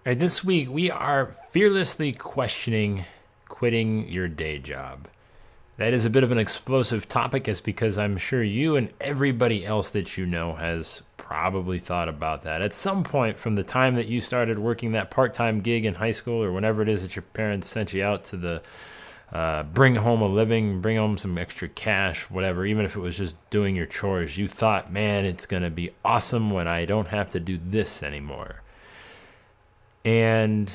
All right, this week we are fearlessly questioning quitting your day job. That is a bit of an explosive topic, is because I'm sure you and everybody else that you know has probably thought about that at some point from the time that you started working that part-time gig in high school or whenever it is that your parents sent you out to the bring home a living, bring home some extra cash, whatever, even if it was just doing your chores. You thought, man, it's going to be awesome when I don't have to do this anymore. And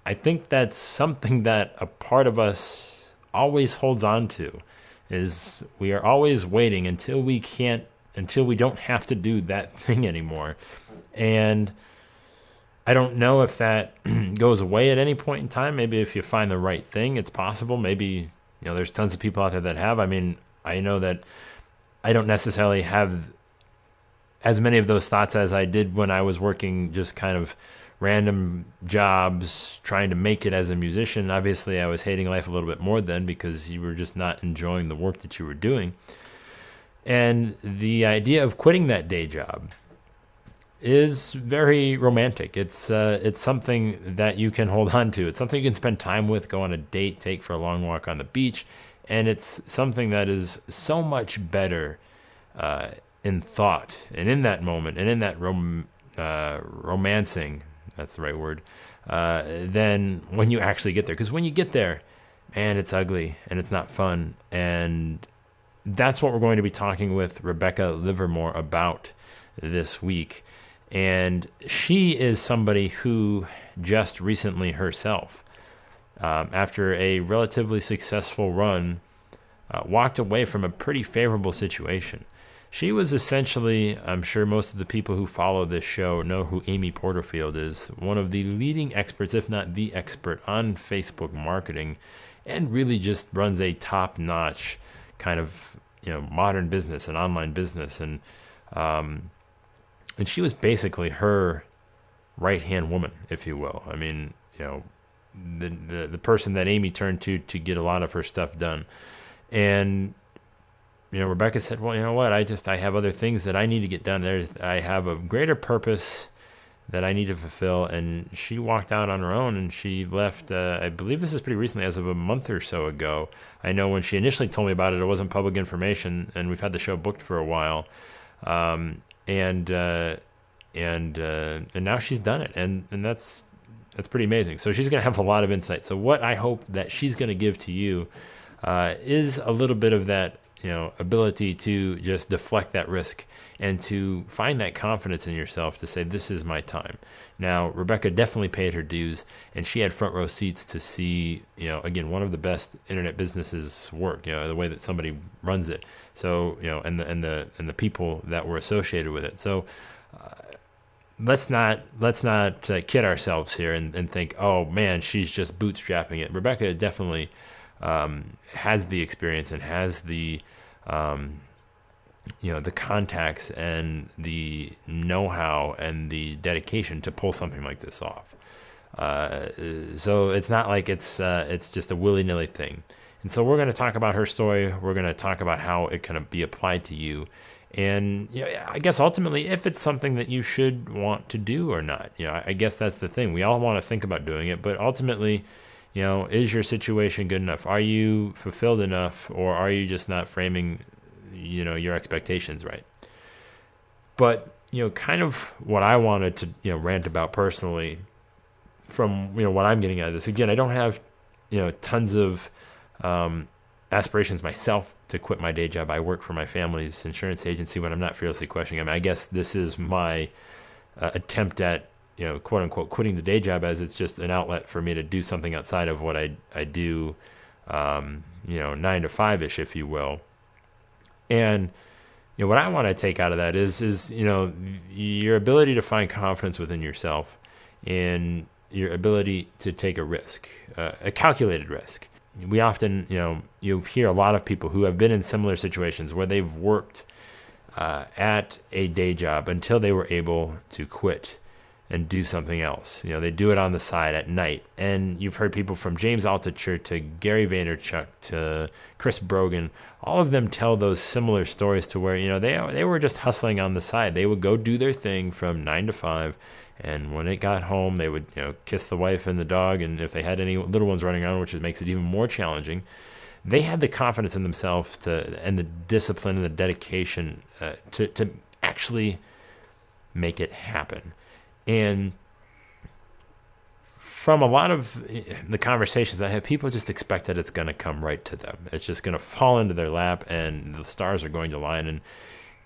I think that's something that a part of us always holds on to, is we are always waiting until we don't have to do that thing anymore. And I don't know if that goes away at any point in time. Maybe if you find the right thing, it's possible. Maybe, there's tons of people out there that have. I mean, I know that I don't necessarily have as many of those thoughts as I did when I was working just kind of random jobs, trying to make it as a musician. Obviously, I was hating life a little bit more then because you were just not enjoying the work that you were doing. And the idea of quitting that day job is very romantic. It's something that you can hold on to. It's something you can spend time with, go on a date, take for a long walk on the beach, and it's something that is so much better in thought and in that moment and in that romancing. That's the right word. Than when you actually get there, because when you get there, man, it's ugly and it's not fun. And that's what we're going to be talking with Rebecca Livermore about this week. And she is somebody who just recently herself, after a relatively successful run, walked away from a pretty favorable situation. She was essentially, I'm sure most of the people who follow this show know who Amy Porterfield is, one of the leading experts, if not the expert, on Facebook marketing, and really just runs a top-notch kind of modern business and online business. And she was basically her right-hand woman, if you will. I mean, the person that Amy turned to get a lot of her stuff done. And Rebecca said, well, you know what? I have other things that I need to get done. I have a greater purpose that I need to fulfill. And she walked out on her own, and she left, I believe this is pretty recently, as of a month or so ago. I know when she initially told me about it, it wasn't public information, and we've had the show booked for a while. And now she's done it. And that's pretty amazing. So she's going to have a lot of insight. So what I hope that she's going to give to you is a little bit of that, ability to just deflect that risk and to find that confidence in yourself to say, this is my time. Now, Rebecca definitely paid her dues, and she had front row seats to see, again, one of the best internet businesses work, the way that somebody runs it. So, and the people that were associated with it. So, let's not kid ourselves here and think, oh man, she's just bootstrapping it. Rebecca definitely has the experience and has the the contacts and the know-how and the dedication to pull something like this off. So it's not like it's just a willy-nilly thing. And so we're going to talk about her story. We're going to talk about how it can be applied to you. And I guess ultimately, if it's something that you should want to do or not. I guess that's the thing. We all want to think about doing it, but ultimately, is your situation good enough? Are you fulfilled enough, or are you just not framing, your expectations right? But, kind of what I wanted to, rant about personally from, what I'm getting out of this. Again, I don't have, tons of aspirations myself to quit my day job. I work for my family's insurance agency when I'm not fearlessly questioning. I mean, I guess this is my attempt at, quote unquote, quitting the day job, as it's just an outlet for me to do something outside of what I do, 9 to 5-ish, if you will. And, what I want to take out of that is, your ability to find confidence within yourself and your ability to take a risk, a calculated risk. We often, you hear a lot of people who have been in similar situations where they've worked at a day job until they were able to quit and do something else. They do it on the side at night. And you've heard people from James Altucher to Gary Vaynerchuk to Chris Brogan, all of them tell those similar stories to where, they were just hustling on the side. They would go do their thing from 9 to 5. And when it got home, they would, kiss the wife and the dog. And if they had any little ones running around, which makes it even more challenging, they had the confidence in themselves and the discipline and the dedication to actually make it happen. And from a lot of the conversations I have, people just expect that it's going to come right to them. It's just going to fall into their lap and the stars are going to line.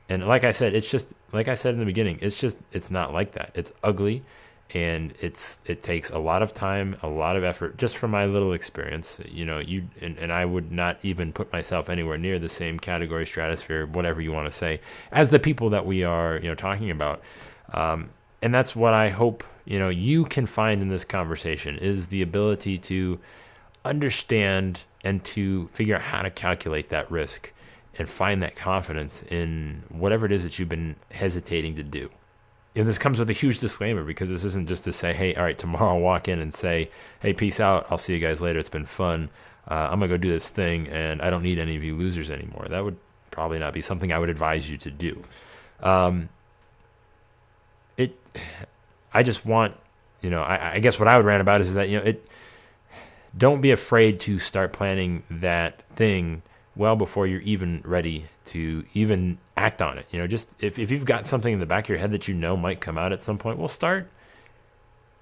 And like I said, it's just, like I said in the beginning, it's not like that. It's ugly, and it takes a lot of time, a lot of effort. Just from my little experience, and I would not even put myself anywhere near the same category, stratosphere, whatever you want to say, as the people that we are, talking about. And that's what I hope, you can find in this conversation, is the ability to understand and to figure out how to calculate that risk and find that confidence in whatever it is that you've been hesitating to do. And this comes with a huge disclaimer, because this isn't just to say, hey, all right, tomorrow I'll walk in and say, hey, peace out. I'll see you guys later. It's been fun. I'm going to go do this thing, and I don't need any of you losers anymore. That would probably not be something I would advise you to do. I just want, I guess what I would rant about is that, don't be afraid to start planning that thing well before you're even ready to even act on it. Just if you've got something in the back of your head that might come out at some point, well, start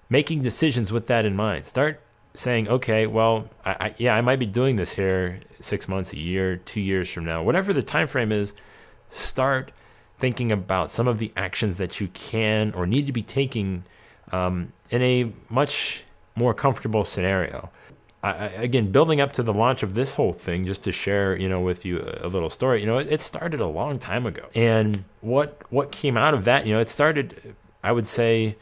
making decisions with that in mind. Start saying, okay, well, I might be doing this here 6 months, a year, 2 years from now, whatever the time frame is. Start thinking about some of the actions that you can or need to be taking in a much more comfortable scenario. Again, building up to the launch of this whole thing, just to share, with you a little story, it started a long time ago. And what came out of that, it started, I would say,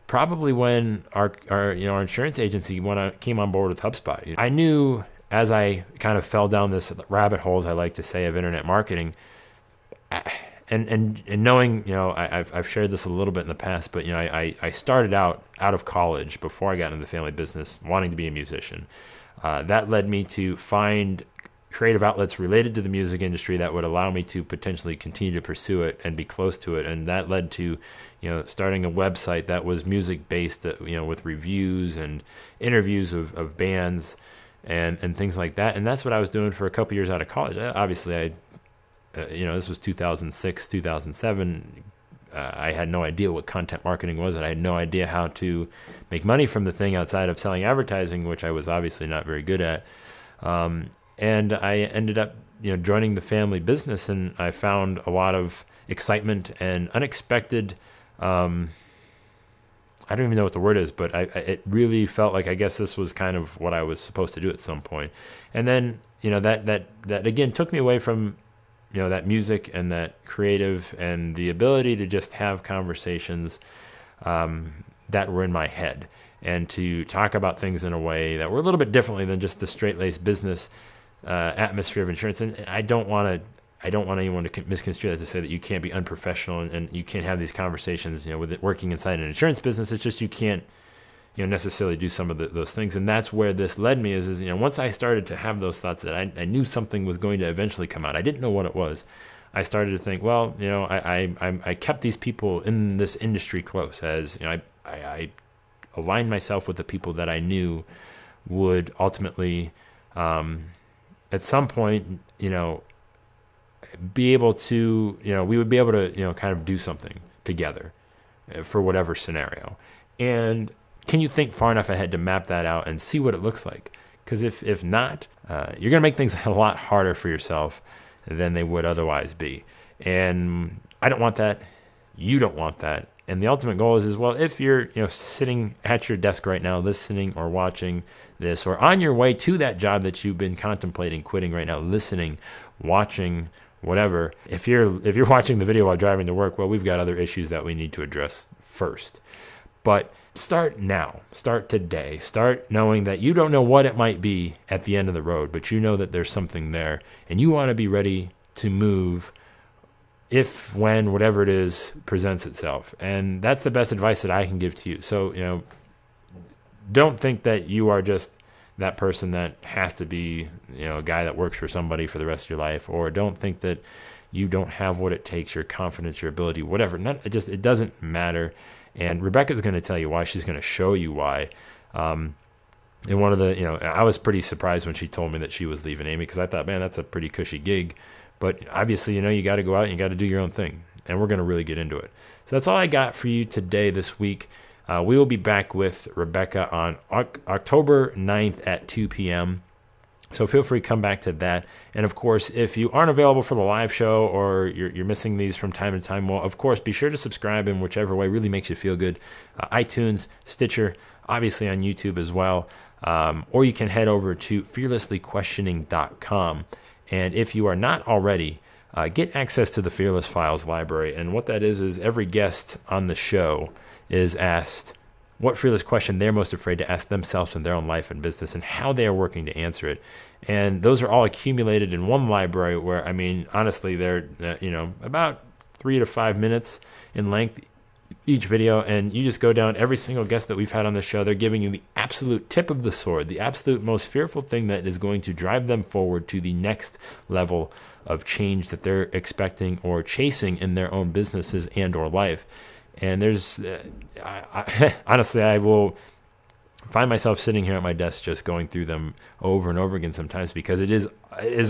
probably when our insurance agency, when I came on board with HubSpot. I knew, as I kind of fell down this rabbit hole, as I like to say, of internet marketing, and knowing, I've shared this a little bit in the past, but I started out of college, before I got into the family business, wanting to be a musician. That led me to find creative outlets related to the music industry that would allow me to potentially continue to pursue it and be close to it. And that led to, starting a website that was music based, with reviews and interviews of bands and things like that. And that's what I was doing for a couple years out of college. Obviously, this was 2006, 2007. I had no idea what content marketing was, and I had no idea how to make money from the thing outside of selling advertising, which I was obviously not very good at. And I ended up, joining the family business, and I found a lot of excitement and unexpected. I don't even know what the word is, but it really felt like, I guess this was kind of what I was supposed to do at some point. And then, that again took me away from, that music and that creative and the ability to just have conversations that were in my head, and to talk about things in a way that were a little bit differently than just the straight-laced business atmosphere of insurance. And I don't want anyone to misconstrue that to say that you can't be unprofessional and you can't have these conversations, with it working inside an insurance business. It's just you can't, necessarily do some of those things. And that's where this led me is once I started to have those thoughts that I knew something was going to eventually come out. I didn't know what it was. I started to think, well, I kept these people in this industry close, as, I aligned myself with the people that I knew would ultimately, at some point, be able to, we would be able to, kind of do something together for whatever scenario. And can you think far enough ahead to map that out and see what it looks like? Because if not, you're going to make things a lot harder for yourself than they would otherwise be. And I don't want that. You don't want that. And the ultimate goal is well, if you're sitting at your desk right now, listening or watching this, or on your way to that job that you've been contemplating quitting right now, listening, watching, whatever. If you're watching the video while driving to work, well, we've got other issues that we need to address first. But start now. Start today. Start knowing that you don't know what it might be at the end of the road, but you know that there's something there, and you want to be ready to move if, when, whatever it is presents itself. And that's the best advice that I can give to you. So, don't think that you are just that person that has to be, a guy that works for somebody for the rest of your life, or don't think that you don't have what it takes, your confidence, your ability, whatever. It doesn't matter. And Rebecca's going to tell you why. She's going to show you why. And one of the, I was pretty surprised when she told me that she was leaving Amy, because I thought, man, that's a pretty cushy gig. But obviously, you got to go out and you got to do your own thing. And we're going to really get into it. So that's all I got for you today, this week. We will be back with Rebecca on October 9th at 2 p.m. So feel free to come back to that. And of course, if you aren't available for the live show, or you're missing these from time to time, well, of course, be sure to subscribe in whichever way really makes you feel good. iTunes, Stitcher, obviously on YouTube as well. Or you can head over to fearlesslyquestioning.com. And if you are not already, get access to the Fearless Files library. And what that is every guest on the show is asked what fearless question they're most afraid to ask themselves in their own life and business, and how they are working to answer it. And those are all accumulated in one library where, honestly, they're, about 3 to 5 minutes in length each video. And you just go down every single guest that we've had on the show. They're giving you the absolute tip of the sword, the absolute most fearful thing that is going to drive them forward to the next level of change that they're expecting or chasing in their own businesses and or life. And there's, honestly, I will find myself sitting here at my desk just going through them over and over again sometimes, because it is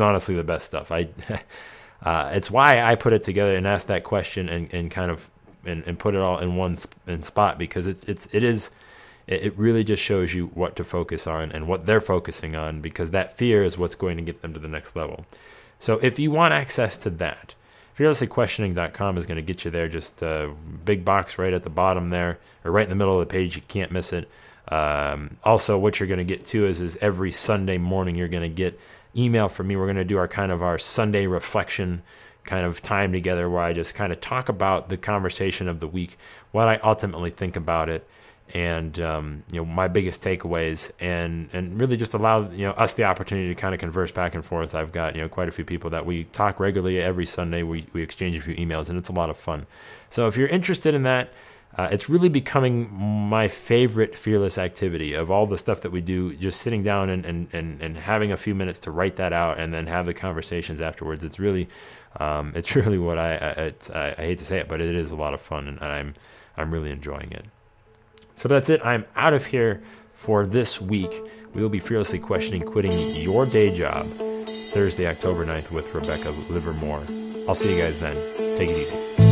honestly the best stuff. It's why I put it together and ask that question and kind of and put it all in one spot, because it really just shows you what to focus on and what they're focusing on, because that fear is what's going to get them to the next level. So if you want access to that, fearlesslyquestioning.com is going to get you there. Just a big box right at the bottom there, or right in the middle of the page. You can't miss it. Also, what you're going to get too is every Sunday morning you're going to get email from me. We're going to do our Sunday reflection kind of time together, where I just kind of talk about the conversation of the week, what I ultimately think about it, and my biggest takeaways, and really just allow us the opportunity to kind of converse back and forth. I've got quite a few people that we talk regularly every Sunday. We exchange a few emails, and it's a lot of fun. So if you're interested in that, it's really becoming my favorite fearless activity of all the stuff that we do. Just sitting down and having a few minutes to write that out, and then have the conversations afterwards. It's really what I hate to say it, but it is a lot of fun, and I'm really enjoying it. So that's it. I'm out of here for this week. We will be fearlessly questioning quitting your day job Thursday, October 9th with Rebecca Livermore. I'll see you guys then. Take it easy.